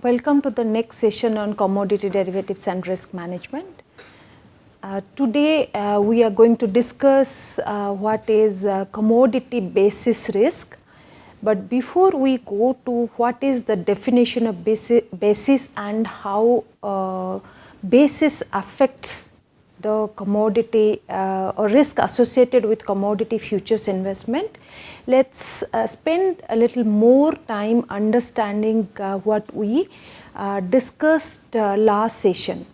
Welcome to the next session on commodity derivatives and risk management. Today we are going to discuss what is commodity basis risk. But before we go to what is the definition of basis and how basis affects the commodity or risk associated with commodity futures investment, let's spend a little more time understanding what we discussed last session.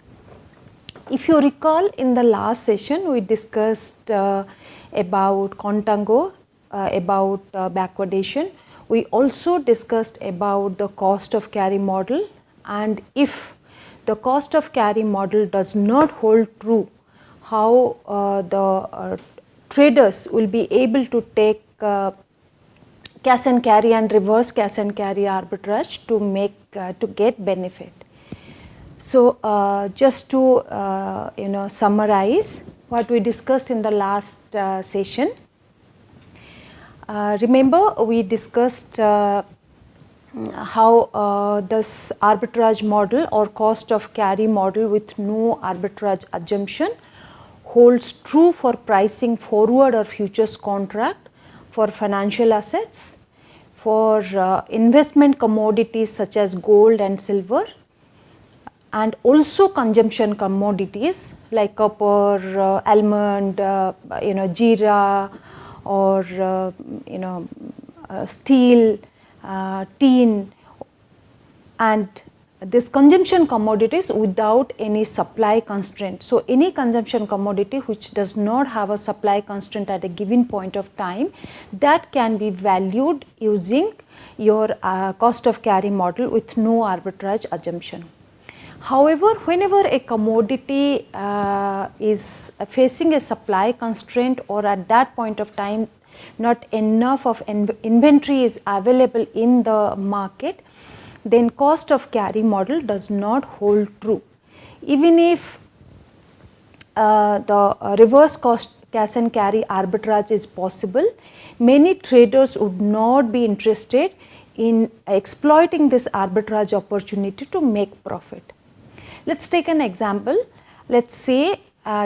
If you recall, in the last session we discussed about Contango, about backwardation. We also discussed about the cost of carry model, and if the cost of carry model does not hold true, how the traders will be able to take cash and carry and reverse cash and carry arbitrage to get benefit. So just to summarize what we discussed in the last session. Remember, we discussed how this arbitrage model or cost of carry model with no arbitrage assumption holds true for pricing forward or futures contract for financial assets, for investment commodities such as gold and silver, and also consumption commodities like copper, almond, jeera, or steel, tin, and this consumption commodities without any supply constraint. So any consumption commodity which does not have a supply constraint at a given point of time, that can be valued using your cost of carry model with no arbitrage assumption. However, whenever a commodity is facing a supply constraint, or at that point of time not enough of inventory is available in the market, then cost of carry model does not hold true. Even if the reverse cost cash and carry arbitrage is possible, many traders would not be interested in exploiting this arbitrage opportunity to make profit. Let's take an example. Let's say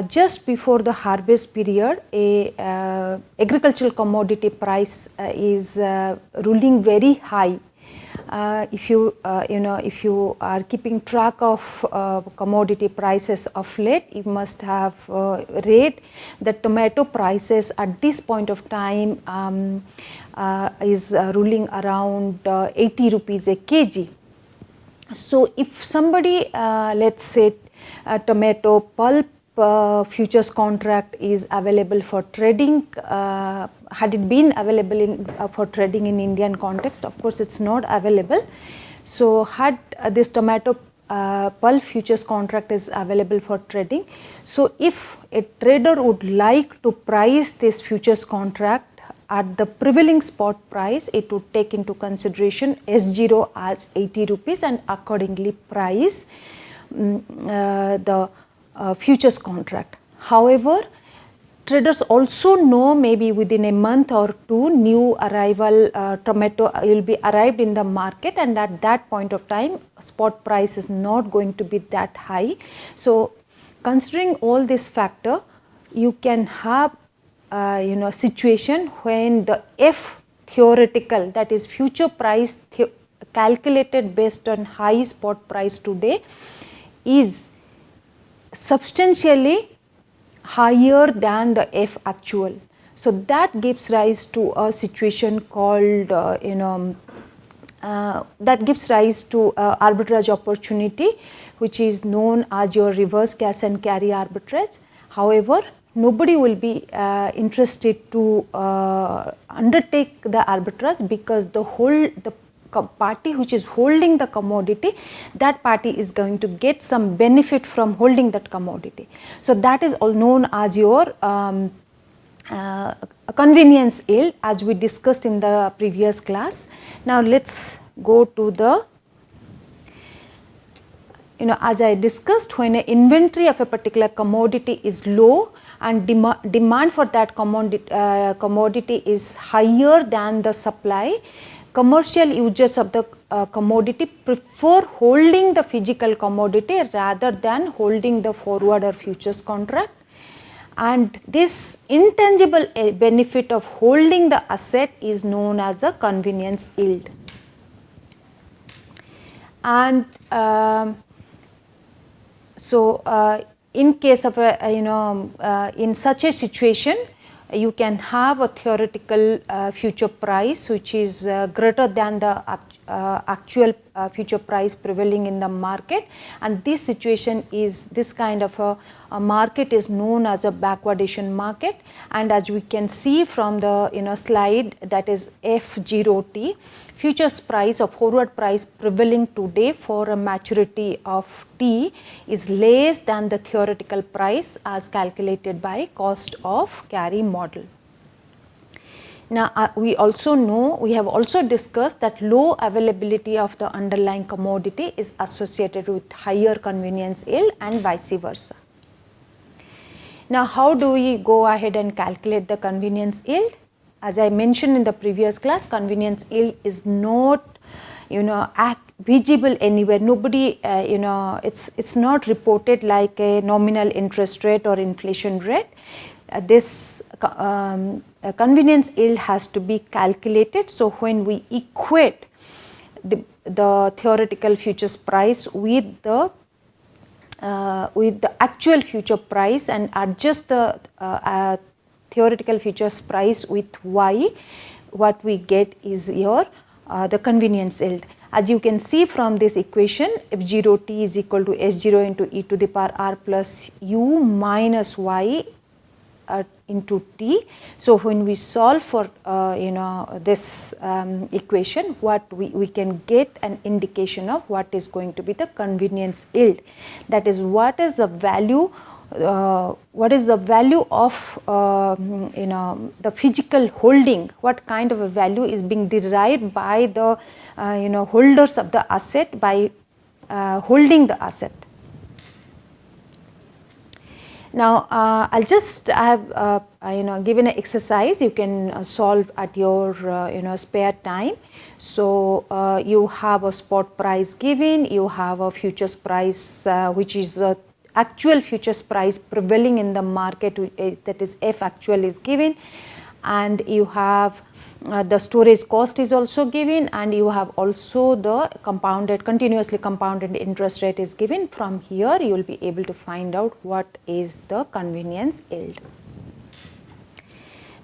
just before the harvest period, a agricultural commodity price is ruling very high. If you are keeping track of commodity prices of late, you must have read that tomato prices at this point of time is ruling around 80 rupees a kg. So if somebody, let's say tomato pulp futures contract is available for trading, had it been available for trading in Indian context, of course it's not available. So had this tomato pulp futures contract is available for trading, so if a trader would like to price this futures contract at the prevailing spot price, it would take into consideration S0 as 80 rupees and accordingly price the futures contract. However, traders also know maybe within a month or two new arrival tomato will be arrived in the market, and at that point of time spot price is not going to be that high. So considering all this factor, you can have situation when the F theoretical, that is future price calculated based on high spot price today, is substantially higher than the F actual. So that gives rise to a situation called that gives rise to arbitrage opportunity, which is known as your reverse cash and carry arbitrage. However, nobody will be interested to undertake the arbitrage because the party which is holding the commodity, that party is going to get some benefit from holding that commodity. So that is all known as your convenience yield, as we discussed in the previous class. Now let's go to the, as I discussed, when an inventory of a particular commodity is low and demand for that commodity is higher than the supply, commercial users of the commodity prefer holding the physical commodity rather than holding the forward or futures contract. And this intangible benefit of holding the asset is known as a convenience yield. And in case of in such a situation, you can have a theoretical future price which is greater than the actual future price prevailing in the market, and this situation is, this kind of a market is known as a backwardation market. And as we can see from the slide, that is F0T, futures price or forward price prevailing today for a maturity of T is less than the theoretical price as calculated by cost of carry model. Now, we also know, we have also discussed that low availability of the underlying commodity is associated with higher convenience yield and vice versa. Now, how do we go ahead and calculate the convenience yield? As I mentioned in the previous class, convenience yield is not visible anywhere. Nobody it's not reported like a nominal interest rate or inflation rate. This convenience yield has to be calculated. So when we equate the theoretical futures price with the actual future price and adjust the theoretical futures price with Y, what we get is your the convenience yield. As you can see from this equation, F0T is equal to S0 into e to the power r plus u minus y into t. So when we solve for this equation, what we can get an indication of what is going to be the convenience yield. That is, what is the value of the physical holding, what kind of a value is being derived by the holders of the asset by holding the asset. Now, I'll just have given an exercise you can solve at your spare time. So you have a spot price given, you have a futures price which is the actual futures price prevailing in the market, that is F actual is given, and you have the storage cost is also given, and you have also the continuously compounded interest rate is given. From here you will be able to find out what is the convenience yield.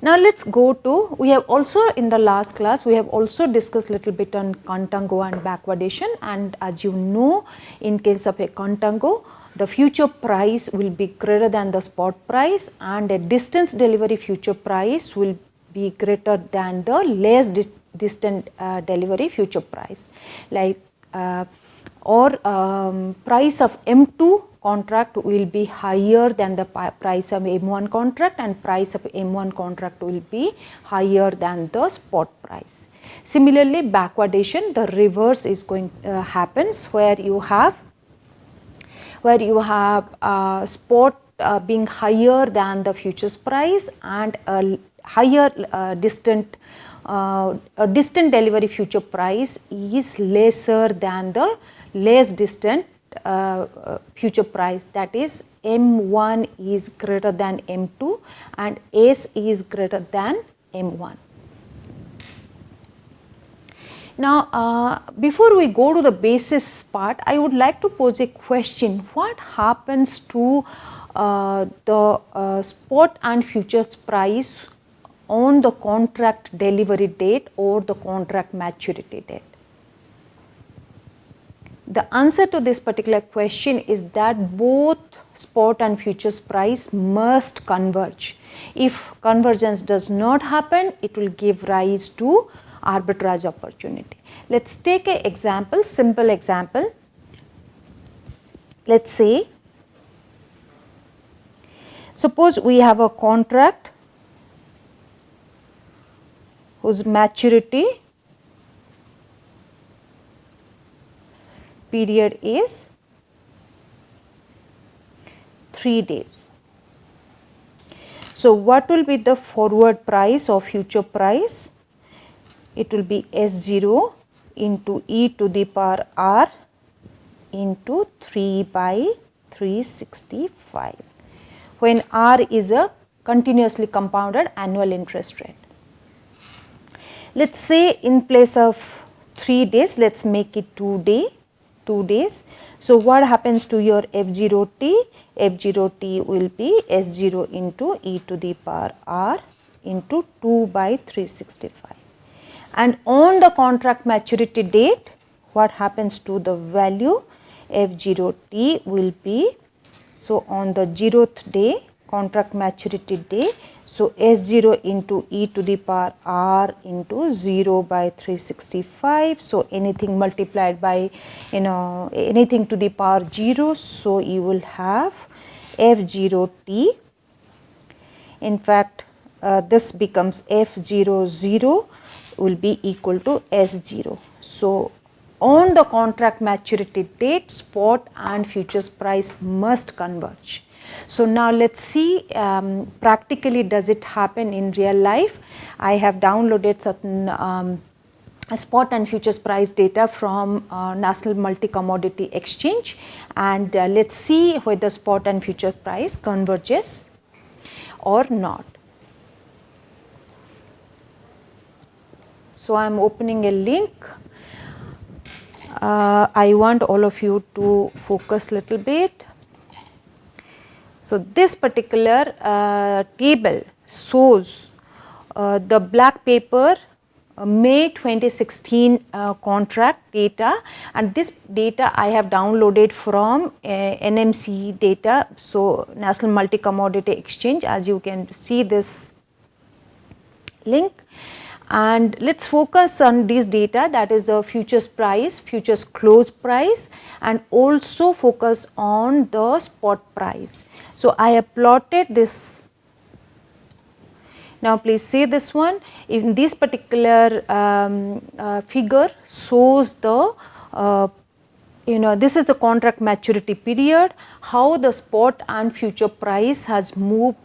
Now let's go to, we have also in the last class we have also discussed little bit on contango and backwardation, and as you know, in case of a contango, the future price will be greater than the spot price, and a distance delivery future price will be greater than the less distant delivery future price. Like price of M2 contract will be higher than the price of M1 contract, and price of M1 contract will be higher than the spot price. Similarly, backwardation, the reverse is going happens, where you have spot being higher than the futures price, and a higher distant delivery future price is lesser than the less distant future price, that is M1 is greater than M2 and S is greater than M1. Now, before we go to the basis part, I would like to pose a question. What happens to the spot and futures price on the contract delivery date or the contract maturity date? The answer to this particular question is that both spot and futures price must converge. If convergence does not happen, it will give rise to arbitrage opportunity. Let's take an example, simple example. Let's say, suppose we have a contract whose maturity period is 3 days. So what will be the forward price or future price? it will be S0 into e to the power r into 3 by 365, when r is a continuously compounded annual interest rate. Let us say in place of 3 days, let us make it 2 days. So, what happens to your F0t? F0t will be S0 into e to the power r into 2 by 365. And on the contract maturity date, what happens to the value? F0t will be, so on the 0th day, contract maturity day, so S0 into e to the power r into 0 by 365. So, anything multiplied by anything to the power 0. So, you will have F0t. In fact, this becomes F00 will be equal to S0. So, on the contract maturity date, spot and futures price must converge. So, now let us see practically does it happen in real life. I have downloaded certain spot and futures price data from National Multi Commodity Exchange, and let us see whether spot and future price converges or not. So, I am opening a link. I want all of you to focus little bit. So, this particular table shows the black paper May 2016 contract data, and this data I have downloaded from NMC data. So, National Multi Commodity Exchange, as you can see this link. And let us focus on this data, that is the futures price, futures close price, and also focus on the spot price. So, I have plotted this. Now, please see this one. In this particular figure shows the this is the contract maturity period, how the spot and future price has moved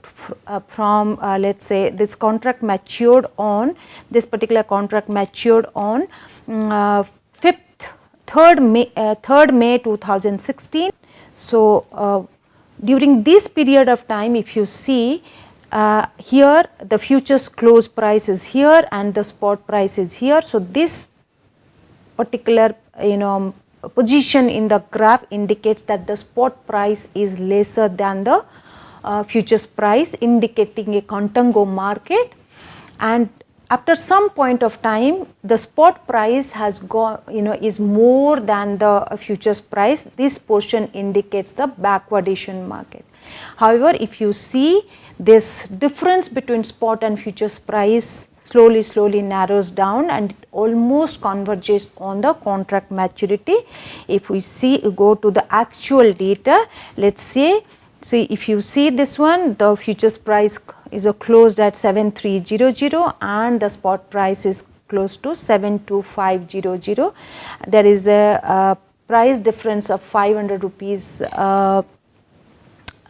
from let us say this contract matured on, this particular contract matured on 3rd May 2016. So, during this period of time, if you see here the futures close price is here and the spot price is here. So, this particular position in the graph indicates that the spot price is lesser than the futures price, indicating a contango market, and after some point of time the spot price has gone is more than the futures price. This portion indicates the backwardation market. However, if you see this difference between spot and futures price slowly narrows down and it almost converges on the contract maturity. If we go to the actual data, let us see if you see this one, the futures price is closed at 7300 and the spot price is close to 72500. There is a price difference of 500 rupees.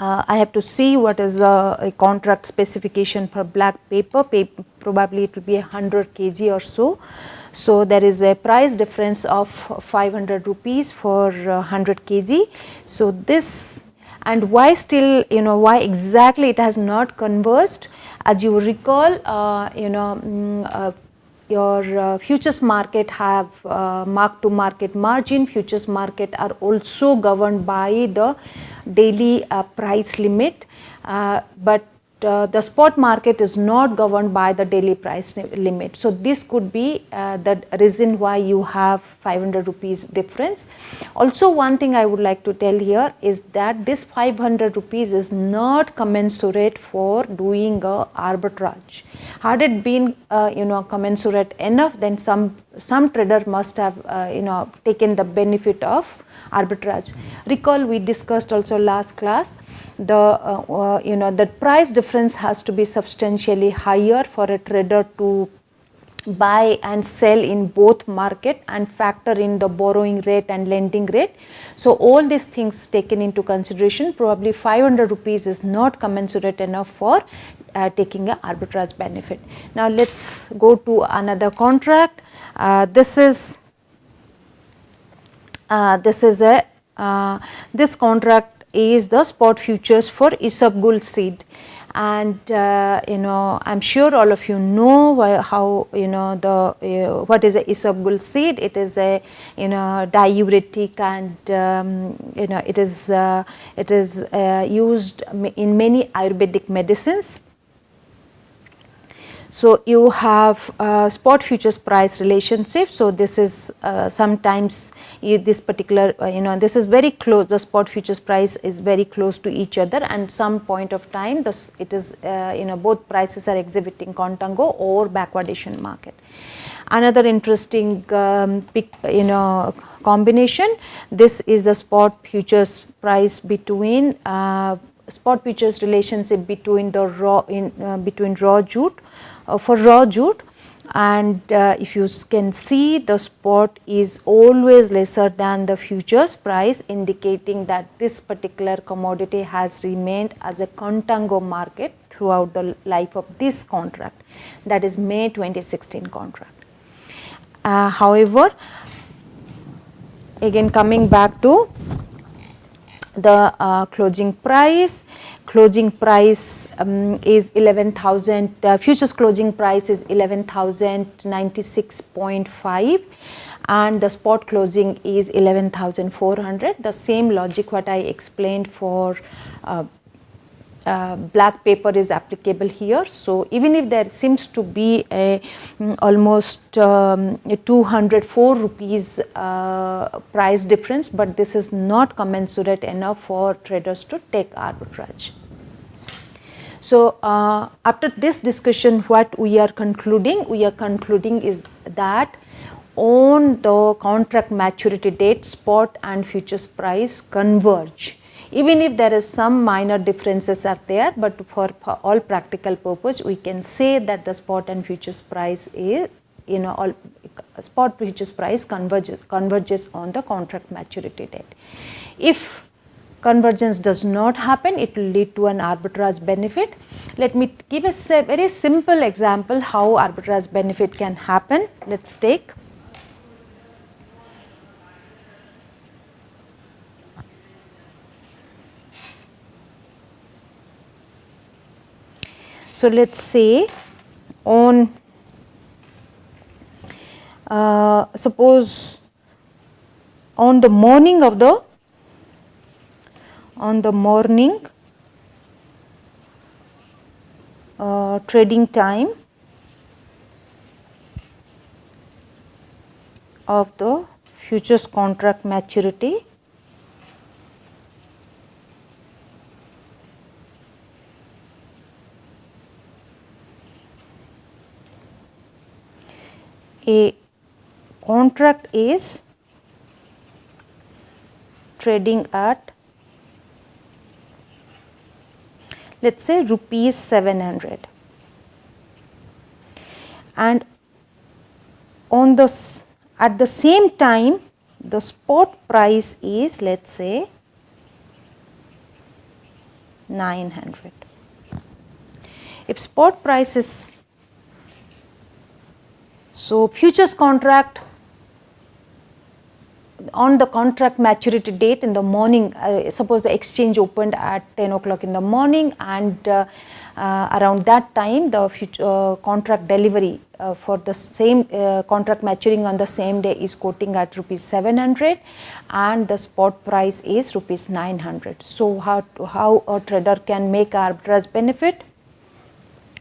I have to see what is a contract specification for black paper, probably it will be 100 kg or so. So, there is a price difference of 500 rupees for 100 kg. So, this, and why still why exactly it has not converged? As you recall, your futures market have mark to market margin. Futures market are also governed by the daily price limit, but the spot market is not governed by the daily price limit. So, this could be the reason why you have 500 rupees difference. Also, one thing I would like to tell here is that this 500 rupees is not commensurate for doing a arbitrage. Had it been commensurate enough, then some trader must have taken the benefit of arbitrage. Recall we discussed also last class, the price difference has to be substantially higher for a trader to buy and sell in both market and factor in the borrowing rate and lending rate. So, all these things taken into consideration, probably 500 rupees is not commensurate enough for taking a arbitrage benefit. Now let's go to another contract. This contract is the spot futures for isabgol seed, and I'm sure all of you know how the what is a isabgol seed. It is a diuretic, and it is used in many Ayurvedic medicines. So you have spot futures price relationship. So this is sometimes this particular this is very close, the spot futures price is very close to each other, and some point of time it is both prices are exhibiting contango or backwardation market. Another interesting combination, this is the spot futures price between spot futures relationship between the raw jute, for raw jute, and if you can see, the spot is always lesser than the futures price, indicating that this particular commodity has remained as a contango market throughout the life of this contract, that is May 2016 contract. However, again coming back to the closing price is 11,000, futures closing price is 11,096.5, and the spot closing is 11,400. The same logic what I explained for black paper is applicable here. So even if there seems to be a almost 204 rupees price difference, but this is not commensurate enough for traders to take arbitrage. So after this discussion, what we are concluding is that on the contract maturity date, spot and futures price converge. Even if there is some minor differences are there, but for all practical purpose, we can say that the spot and futures price is, spot futures price converges on the contract maturity date. If convergence does not happen, it will lead to an arbitrage benefit. Let me give a very simple example how arbitrage benefit can happen. Let's take. So let's say on suppose on the morning trading time of the futures contract maturity, a contract is trading at, let us say, rupees 700, and on the at the same time the spot price is, let us say, 900. If spot price is, so futures contract on the contract maturity date in the morning, suppose the exchange opened at 10 o'clock in the morning, and around that time the contract delivery for the same contract maturing on the same day is quoting at rupees 700, and the spot price is rupees 900. So how a trader can make arbitrage benefit?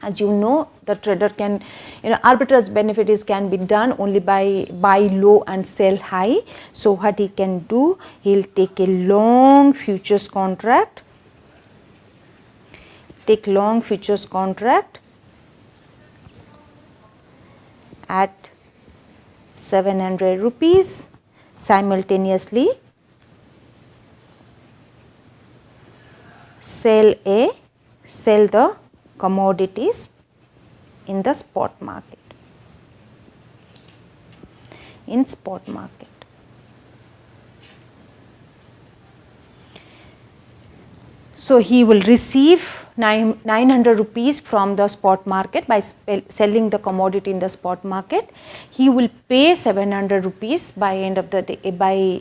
As you know, the trader can, arbitrage benefit can be done only by buy low and sell high. So what he can do, he will take a long futures contract, at 700 rupees, simultaneously sell the commodities in the spot market, So he will receive 900 rupees from the spot market by selling the commodity in the spot market, he will pay 700 rupees by end of the day. By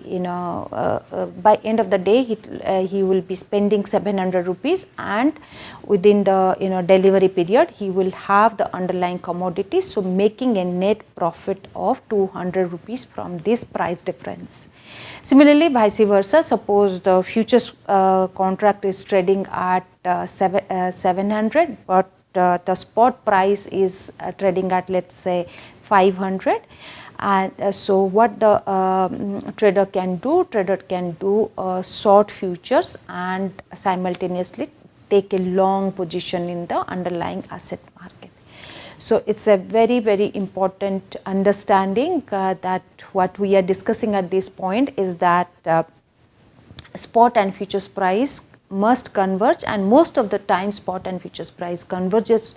end of the day, he will be spending 700 rupees, and within the delivery period, he will have the underlying commodity, so making a net profit of 200 rupees from this price difference. Similarly, vice versa, suppose the futures contract is trading at 700, but the spot price is trading at, let's say, 500. And so what the trader can do short futures and simultaneously take a long position in the underlying asset market. So it's a very, very important understanding that what we are discussing at this point is that spot and futures price must converge, and most of the time spot and futures price converges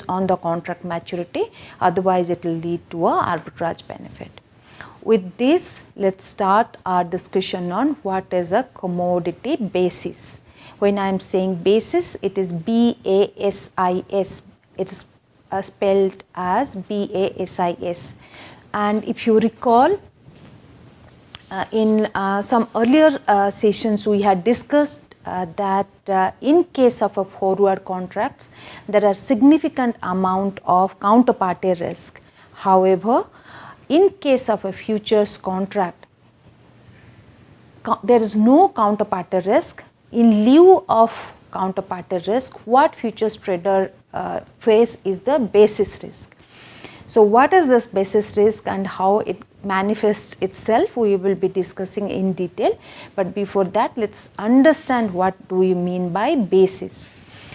on the contract maturity, otherwise it will lead to a arbitrage benefit. With this, let's start our discussion on what is a commodity basis. When I am saying basis, it is BASIS. It is spelled as BASIS. And if you recall, in some earlier sessions we had discussed that in case of a forward contracts, there are significant amount of counterparty risk. However, in case of a futures contract, there is no counterparty risk. In lieu of counterparty risk, what futures trader face is the basis risk. So what is this basis risk and how it manifests itself, we will be discussing in detail. But before that, let's understand what do we mean by basis.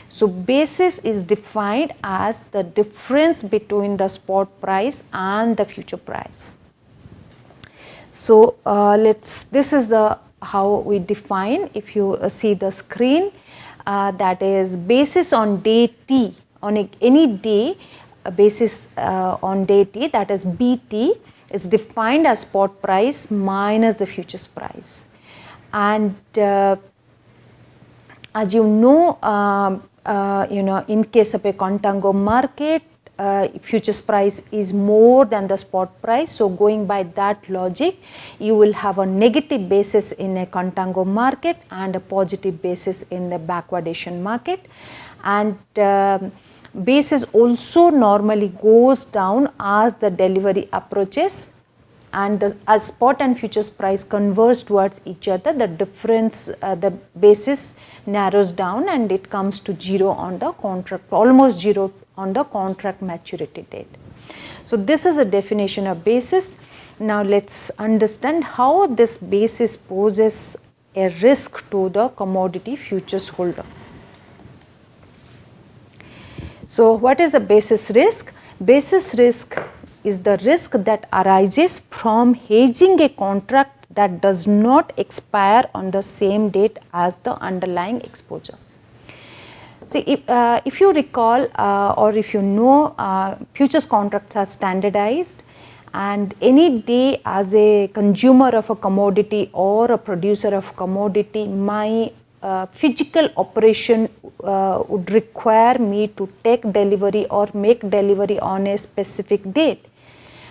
So basis is defined as the difference between the spot price and the future price. So this is the how we define. If you see the screen, that is basis on day T, on any day, basis on day T, that is BT, is defined as spot price minus the futures price. And as you know, in case of a contango market, futures price is more than the spot price. So going by that logic, you will have a negative basis in a contango market and a positive basis in the backwardation market. And basis also normally goes down as the delivery approaches, and as spot and futures price converge towards each other, the difference, the basis narrows down and it comes to zero on the contract, almost zero on the contract maturity date. So this is a definition of basis. Now let's understand how this basis poses a risk to the commodity futures holder. So what is the basis risk? Basis risk is the risk that arises from hedging a contract that does not expire on the same date as the underlying exposure. See, if you recall or if you know, futures contracts are standardized, and any day as a consumer of a commodity or a producer of commodity, my physical operation would require me to take delivery or make delivery on a specific date.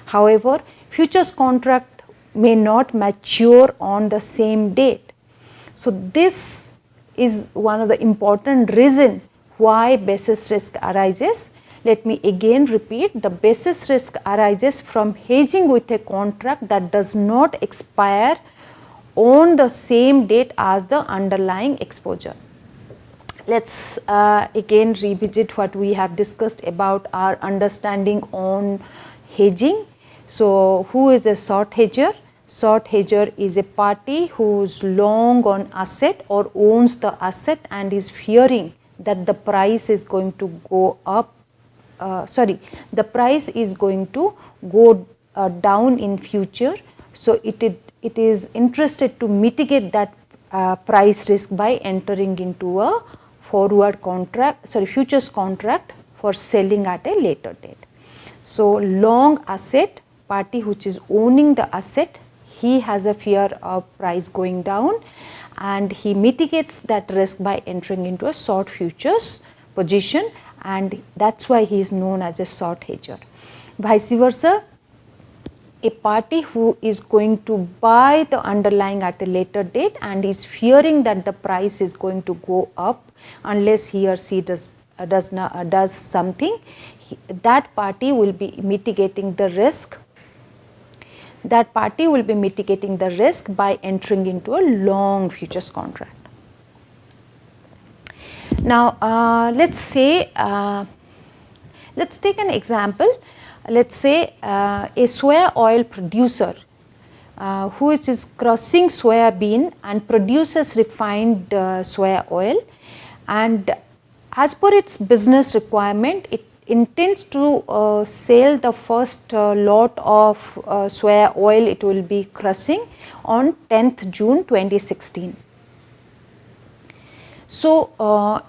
However, futures contract may not mature on the same date. So this is one of the important reasons why basis risk arises. Let me again repeat, the basis risk arises from hedging with a contract that does not expire on the same date as the underlying exposure. Let's again revisit what we have discussed about our understanding on hedging. So who is a short hedger? Short hedger is a party who is long on asset or owns the asset and is fearing that the price is going to go up, the price is going to go down in future. So it is interested to mitigate that price risk by entering into a forward contract, futures contract for selling at a later date. So long asset, party which is owning the asset, he has a fear of price going down, and he mitigates that risk by entering into a short futures position, and that's why he is known as a short hedger. Vice versa, a party who is going to buy the underlying at a later date and is fearing that the price is going to go up unless he or she does something, that party will be mitigating the risk. That party will be mitigating the risk by entering into a long futures contract. Now, let's say, let's take an example. Let's say a soya oil producer who is crushing soya bean and produces refined soya oil, and as per its business requirement, it intends to sell the first lot of soya oil it will be crushing on 10th June 2016. So,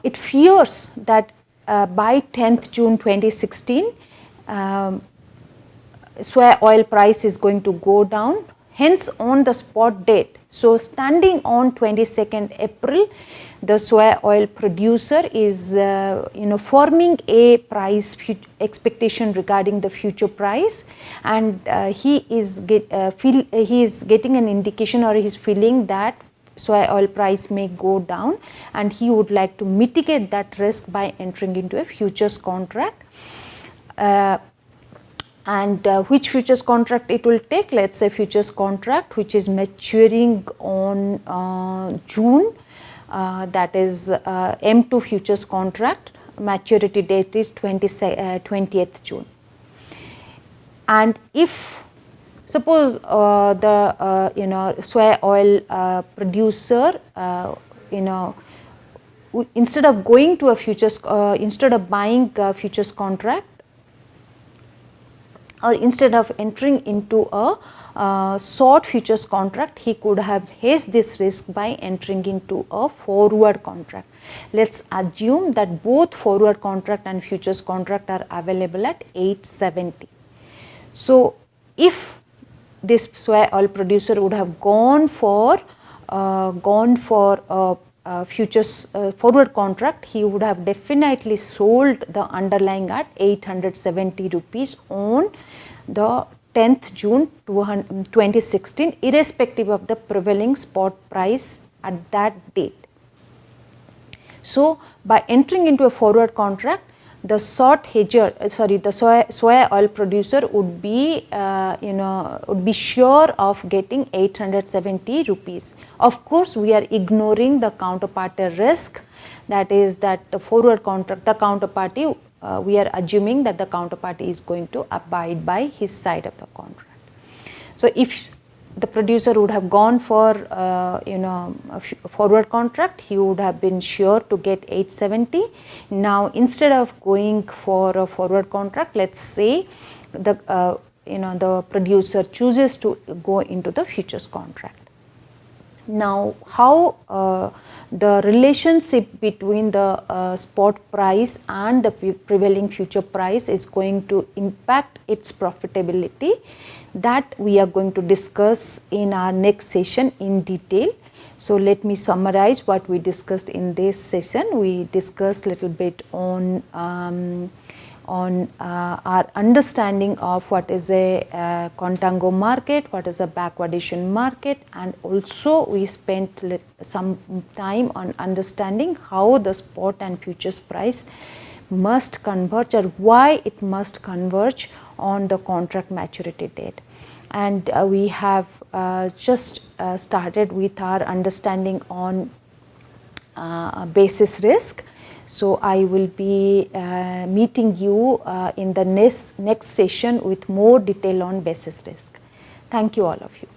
it fears that by 10th June 2016, soya oil price is going to go down, hence on the spot date. So, standing on 22nd April, the soya oil producer is forming a price expectation regarding the future price, and he is getting an indication, or he is feeling that soya oil price may go down, and he would like to mitigate that risk by entering into a futures contract. And which futures contract it will take? Let's say futures contract which is maturing on June, that is M2 futures contract, maturity date is 20th June. And if suppose the soya oil producer instead of going to a futures instead of buying a futures contract, or instead of entering into a short futures contract, he could have hedged this risk by entering into a forward contract. Let's assume that both forward contract and futures contract are available at 870. So, if this soya oil producer would have gone for futures forward contract, he would have definitely sold the underlying at 870 rupees on the 10th June 2016, irrespective of the prevailing spot price at that date. So, by entering into a forward contract, the short hedger, the soya oil producer would be would be sure of getting 870 rupees. Of course, we are ignoring the counterparty risk, that is that the forward contract, the counterparty, we are assuming that the counterparty is going to abide by his side of the contract. So, if the producer would have gone for a forward contract, he would have been sure to get 870. Now, instead of going for a forward contract, let's say the producer chooses to go into the futures contract. Now, how the relationship between the spot price and the prevailing future price is going to impact its profitability, that we are going to discuss in our next session in detail. So, let me summarize what we discussed in this session. We discussed little bit on our understanding of what is a contango market, what is a backwardation market, and also we spent some time on understanding how the spot and futures price must converge, or why it must converge on the contract maturity date. And we have just started with our understanding on basis risk. So, I will be meeting you in the next session with more detail on basis risk. Thank you all of you.